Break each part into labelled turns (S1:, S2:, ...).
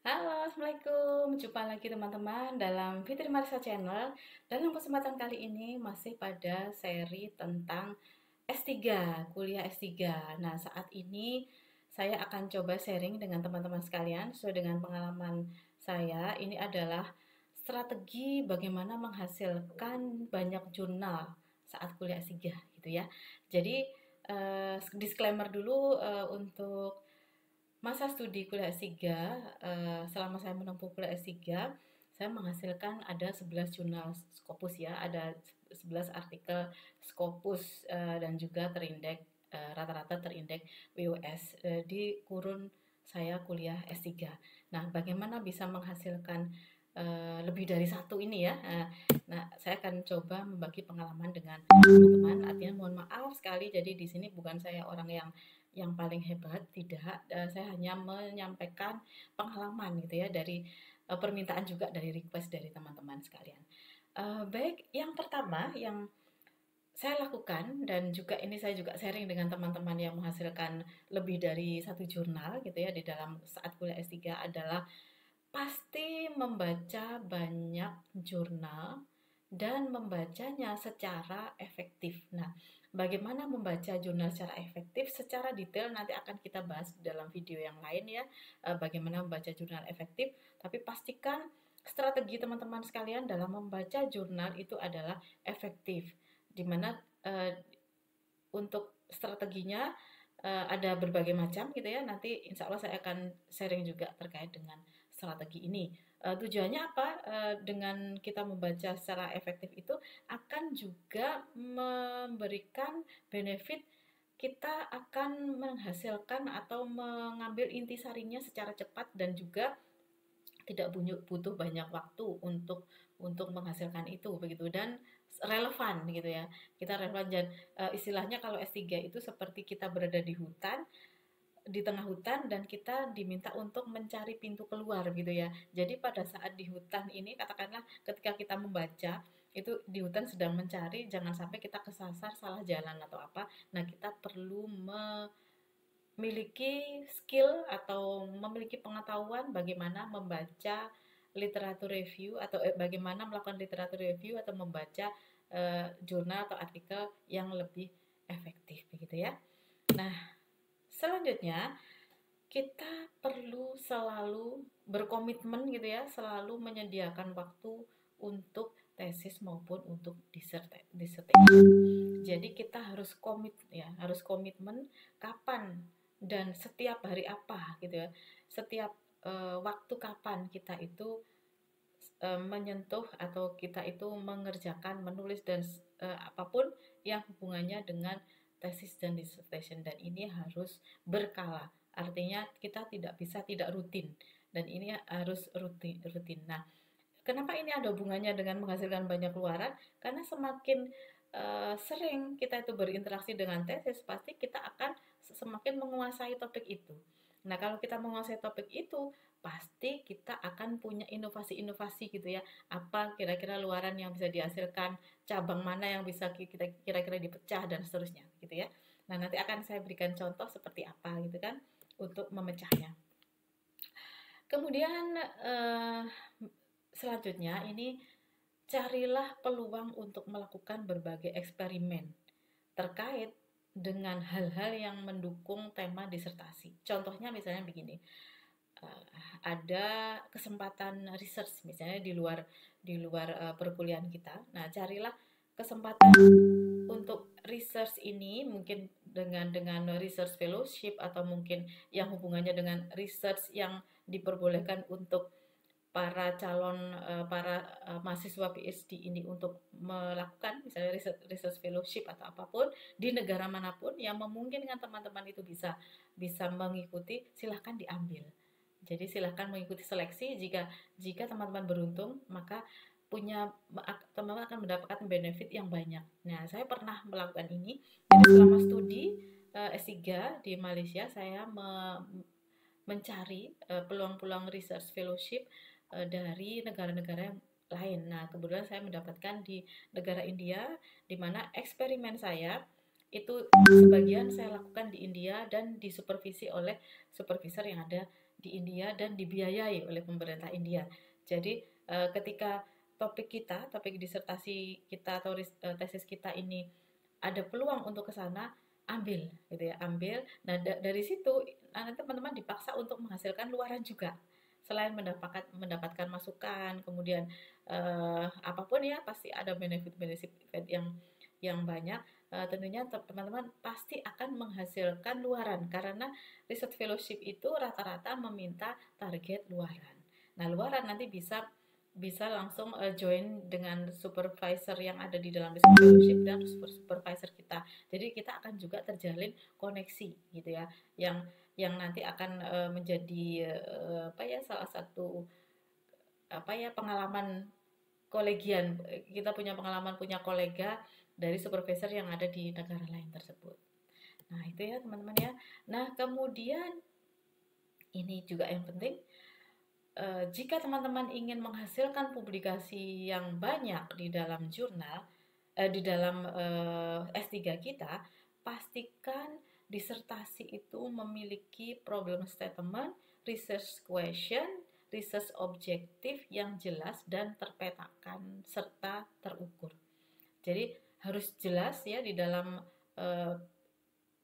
S1: Halo, Assalamualaikum. Jumpa lagi teman-teman dalam Fitri Marisa Channel. Dalam kesempatan kali ini masih pada seri tentang S3, kuliah S3. Nah, saat ini saya akan coba sharing dengan teman-teman sekalian sesuai dengan pengalaman saya. Ini adalah strategi bagaimana menghasilkan banyak jurnal saat kuliah S3 gitu ya. Jadi disclaimer dulu untuk masa studi kuliah S3, selama saya menempuh kuliah S3, saya menghasilkan ada 11 jurnal Scopus ya, ada 11 artikel Scopus dan juga terindeks rata-rata terindeks WUS di kurun saya kuliah S3. Nah, bagaimana bisa menghasilkan lebih dari satu ini ya? Nah, saya akan coba membagi pengalaman dengan teman-teman. Artinya mohon maaf sekali, jadi di sini bukan saya orang yang paling hebat, tidak. Saya hanya menyampaikan pengalaman gitu ya dari permintaan juga dari request dari teman-teman sekalian. Baik, yang pertama yang saya lakukan dan juga ini saya juga sharing dengan teman-teman yang menghasilkan lebih dari satu jurnal gitu ya di dalam saat kuliah S3 adalah pasti membaca banyak jurnal dan membacanya secara efektif. Nah, bagaimana membaca jurnal secara efektif secara detail nanti akan kita bahas dalam video yang lain ya. Bagaimana membaca jurnal efektif, tapi pastikan strategi teman-teman sekalian dalam membaca jurnal itu adalah efektif. Dimana untuk strateginya ada berbagai macam gitu ya. Nanti insya Allah saya akan sharing juga terkait dengan strategi ini. Tujuannya apa? Dengan kita membaca secara efektif itu akan juga memberikan benefit, kita akan menghasilkan atau mengambil intisarinya secara cepat dan juga tidak butuh banyak waktu untuk menghasilkan itu begitu dan relevan gitu ya. Kita relevan dan istilahnya kalau S3 itu seperti kita berada di hutan, di tengah hutan dan kita diminta untuk mencari pintu keluar gitu ya. Jadi pada saat di hutan ini katakanlah ketika kita membaca itu di hutan sedang mencari, jangan sampai kita kesasar salah jalan atau apa. Nah, kita perlu memiliki skill atau memiliki pengetahuan bagaimana membaca literatur review atau bagaimana melakukan literatur review atau membaca jurnal atau artikel yang lebih efektif begitu ya. Nah, selanjutnya kita perlu selalu berkomitmen gitu ya, selalu menyediakan waktu untuk tesis maupun untuk dissertation. Jadi kita harus komit ya, harus komitmen kapan dan setiap hari apa gitu ya. Setiap waktu kapan kita itu menyentuh atau kita itu mengerjakan, menulis dan apapun yang hubungannya dengan tesis dan dissertation, dan ini harus berkala. Artinya kita tidak bisa tidak rutin dan ini harus rutin. Nah, kenapa ini ada hubungannya dengan menghasilkan banyak keluaran? Karena semakin sering kita itu berinteraksi dengan tesis, pasti kita akan semakin menguasai topik itu. Nah, kalau kita menguasai topik itu, pasti kita akan punya inovasi-inovasi gitu ya. Apa kira-kira luaran yang bisa dihasilkan, cabang mana yang bisa kita kira-kira dipecah dan seterusnya gitu ya. Nah, nanti akan saya berikan contoh seperti apa gitu kan untuk memecahnya. Kemudian selanjutnya ini carilah peluang untuk melakukan berbagai eksperimen terkait dengan hal-hal yang mendukung tema disertasi. Contohnya misalnya begini, ada kesempatan research misalnya di luar perkuliahan kita. Nah, carilah kesempatan untuk research ini mungkin dengan research fellowship atau mungkin yang hubungannya dengan research yang diperbolehkan untuk para mahasiswa PhD ini untuk melakukan misalnya research fellowship atau apapun di negara manapun yang memungkinkan teman-teman itu bisa mengikuti, silahkan diambil. Jadi silahkan mengikuti seleksi, jika jika teman-teman beruntung maka teman-teman akan mendapatkan benefit yang banyak. Nah, saya pernah melakukan ini. Jadi selama studi S3 di Malaysia saya mencari peluang-peluang research fellowship dari negara-negara yang lain. Nah, kebetulan saya mendapatkan di negara India, di mana eksperimen saya itu sebagian saya lakukan di India dan disupervisi oleh supervisor yang ada di India dan dibiayai oleh pemerintah India. Jadi ketika topik disertasi kita atau tesis kita ini ada peluang untuk ke sana, ambil gitu ya, ambil. Nah, dari situ nanti teman-teman dipaksa untuk menghasilkan luaran juga. Selain mendapatkan masukan, kemudian apapun ya pasti ada benefit-benefit yang banyak. Tentunya teman-teman pasti akan menghasilkan luaran karena research fellowship itu rata-rata meminta target luaran. Nah, luaran nanti bisa bisa langsung join dengan supervisor yang ada di dalam research fellowship dan supervisor kita. Jadi kita akan juga terjalin koneksi gitu ya, yang nanti akan menjadi apa ya, salah satu apa ya, pengalaman kolegian. Kita punya pengalaman punya kolega dari supervisor yang ada di negara lain tersebut. Nah, itu ya teman-teman ya. Nah, kemudian ini juga yang penting, jika teman-teman ingin menghasilkan publikasi yang banyak di dalam jurnal, di dalam S3 kita, pastikan disertasi itu memiliki problem statement, research question, research objektif yang jelas dan terpetakan serta terukur. Jadi harus jelas ya di dalam uh,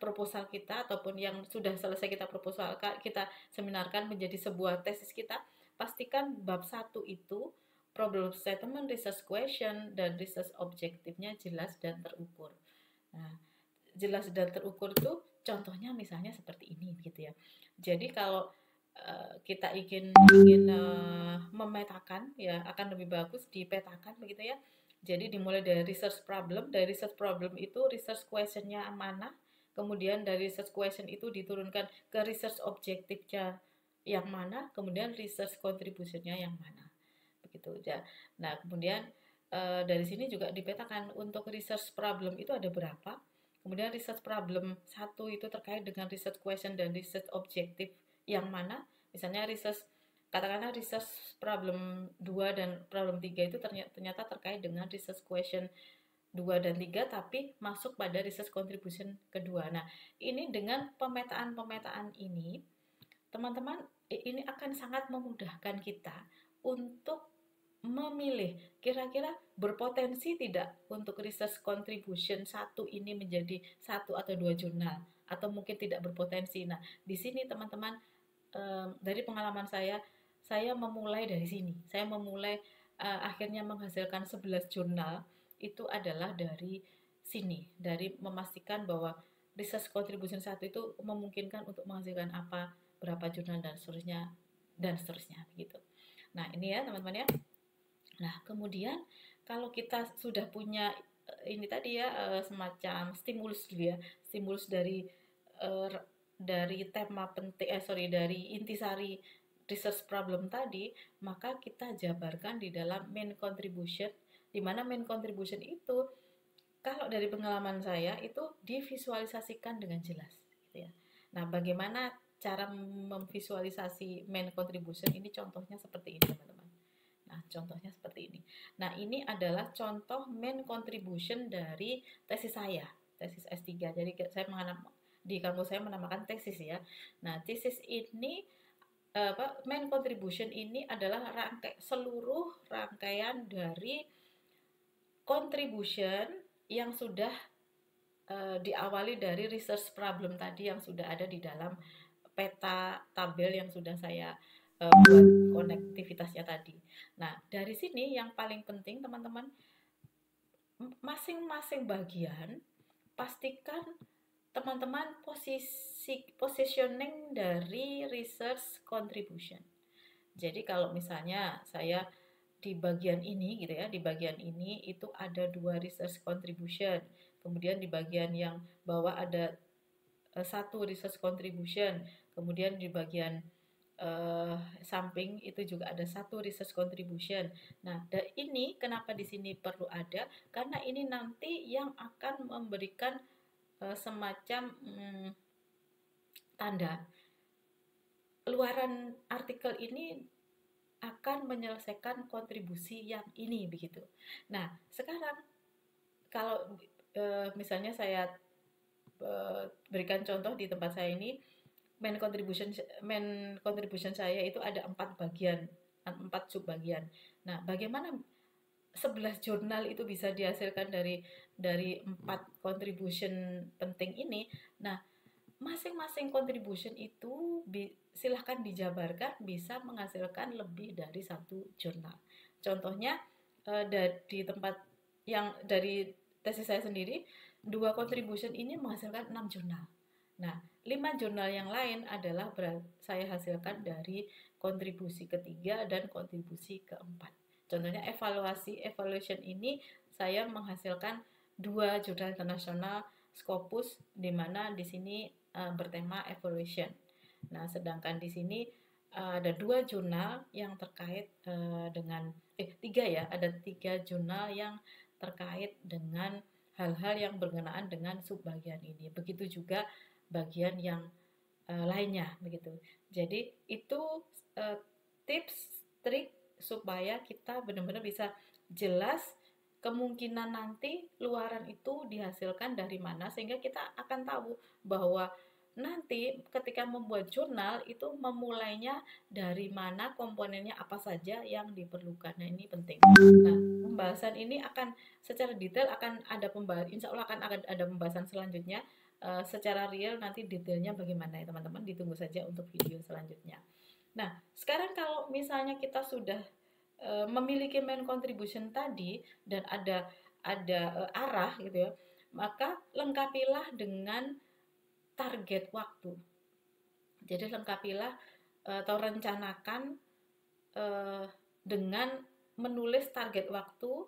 S1: proposal kita ataupun yang sudah selesai kita proposal kita seminarkan menjadi sebuah tesis kita, pastikan bab 1 itu problem statement, research question, dan research objektifnya jelas dan terukur. Nah, jelas dan terukur itu contohnya misalnya seperti ini gitu ya. Jadi kalau kita ingin memetakan ya, akan lebih bagus dipetakan begitu ya. Jadi dimulai dari research problem, dari research problem itu research questionnya mana, kemudian dari research question itu diturunkan ke research objektifnya yang mana, kemudian research contributionnya yang mana, begitu ya. Nah, kemudian dari sini juga dipetakan untuk research problem itu ada berapa, kemudian research problem satu itu terkait dengan research question dan research objektif yang mana, misalnya katakanlah research problem 2 dan problem 3 itu ternyata terkait dengan research question 2 dan 3 tapi masuk pada research contribution kedua. Nah, ini dengan pemetaan-pemetaan ini, teman-teman, ini akan sangat memudahkan kita untuk memilih kira-kira berpotensi tidak untuk research contribution satu ini menjadi satu atau dua jurnal, atau mungkin tidak berpotensi. Nah, di sini teman-teman, dari pengalaman saya memulai dari sini. Saya memulai akhirnya menghasilkan 11 jurnal itu adalah dari sini, dari memastikan bahwa research contribution satu itu memungkinkan untuk menghasilkan apa, berapa jurnal dan seterusnya begitu. Nah, ini ya teman-teman ya. Nah, kemudian kalau kita sudah punya ini tadi ya, semacam stimulus dulu ya, stimulus uh, dari tema penting, dari intisari research problem tadi, maka kita jabarkan di dalam main contribution, di mana main contribution itu kalau dari pengalaman saya itu divisualisasikan dengan jelas gitu ya. Nah, bagaimana cara memvisualisasi main contribution ini, contohnya seperti ini teman-teman. Nah, contohnya seperti ini. Nah, ini adalah contoh main contribution dari tesis saya, tesis S3. Jadi saya di kampus saya menamakan tesis ya. Nah, tesis ini main contribution ini adalah seluruh rangkaian dari contribution yang sudah diawali dari research problem tadi yang sudah ada di dalam peta tabel yang sudah saya buat konektivitasnya tadi. Nah, dari sini yang paling penting teman-teman, masing-masing bagian pastikan teman-teman positioning dari research contribution. Jadi kalau misalnya saya di bagian ini gitu ya, di bagian ini itu ada 2 research contribution. Kemudian di bagian yang bawah ada 1 research contribution. Kemudian di bagian samping itu juga ada 1 research contribution. Nah, ini kenapa di sini perlu ada? Karena ini nanti yang akan memberikan semacam tanda luaran artikel ini akan menyelesaikan kontribusi yang ini begitu. Nah, sekarang kalau misalnya saya berikan contoh di tempat saya ini, main contribution saya itu ada 4 bagian, 4 sub bagian. Nah, bagaimana 11 jurnal itu bisa dihasilkan dari 4 contribution penting ini? Nah, masing-masing contribution itu silahkan dijabarkan bisa menghasilkan lebih dari 1 jurnal. Contohnya di tempat yang dari tesis saya sendiri, 2 contribution ini menghasilkan 6 jurnal. Nah, 5 jurnal yang lain adalah saya hasilkan dari kontribusi ketiga dan kontribusi keempat. Contohnya evaluation ini saya menghasilkan 2 jurnal internasional Scopus, di mana di sini bertema evaluation. Nah, sedangkan di sini ada 2 jurnal yang terkait dengan 3 ya, ada 3 jurnal yang terkait dengan hal-hal yang berkenaan dengan subbagian ini. Begitu juga bagian yang lainnya begitu. Jadi itu tips trik supaya kita benar-benar bisa jelas kemungkinan nanti luaran itu dihasilkan dari mana, sehingga kita akan tahu bahwa nanti ketika membuat jurnal itu memulainya dari mana, komponennya apa saja yang diperlukan. Nah, ini penting. Nah, pembahasan ini akan secara detail akan ada insya Allah akan ada pembahasan selanjutnya. Secara real nanti detailnya bagaimana ya teman-teman, ditunggu saja untuk video selanjutnya. Nah, sekarang kalau misalnya kita sudah memiliki main contribution tadi dan ada arah gitu ya, maka lengkapilah dengan target waktu. Jadi lengkapilah atau rencanakan dengan menulis target waktu,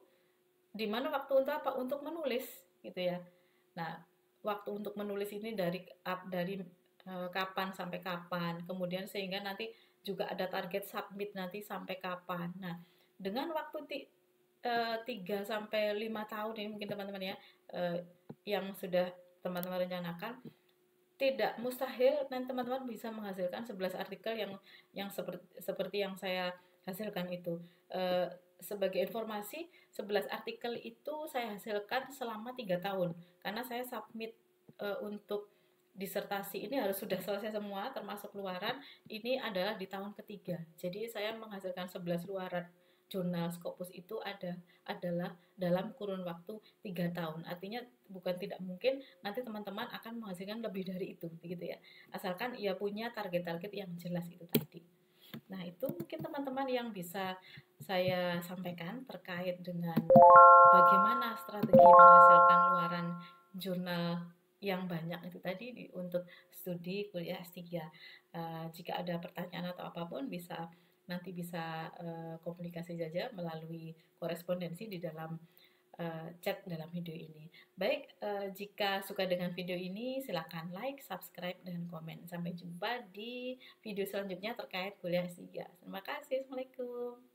S1: di mana waktu untuk apa? Untuk menulis gitu ya. Nah, waktu untuk menulis ini dari kapan sampai kapan, kemudian sehingga nanti juga ada target submit nanti sampai kapan. Nah, dengan waktu 3 sampai 5 tahun ini mungkin teman-teman ya, yang sudah teman-teman rencanakan, tidak mustahil dan teman-teman bisa menghasilkan 11 artikel yang seperti yang saya hasilkan itu. Sebagai informasi, 11 artikel itu saya hasilkan selama 3 tahun karena saya submit untuk disertasi ini harus sudah selesai semua termasuk luaran, ini adalah di tahun ketiga. Jadi saya menghasilkan 11 luaran jurnal Scopus itu adalah dalam kurun waktu 3 tahun. Artinya bukan tidak mungkin nanti teman-teman akan menghasilkan lebih dari itu gitu ya. Asalkan ia punya target-target yang jelas itu tadi. Nah, itu mungkin teman-teman yang bisa saya sampaikan terkait dengan bagaimana strategi menghasilkan luaran jurnal yang banyak itu tadi untuk studi kuliah S3. Jika ada pertanyaan atau apapun nanti bisa komunikasi saja melalui korespondensi di dalam chat dalam video ini. Baik, jika suka dengan video ini silakan like, subscribe, dan komen. Sampai jumpa di video selanjutnya terkait kuliah S3. Terima kasih. Assalamualaikum.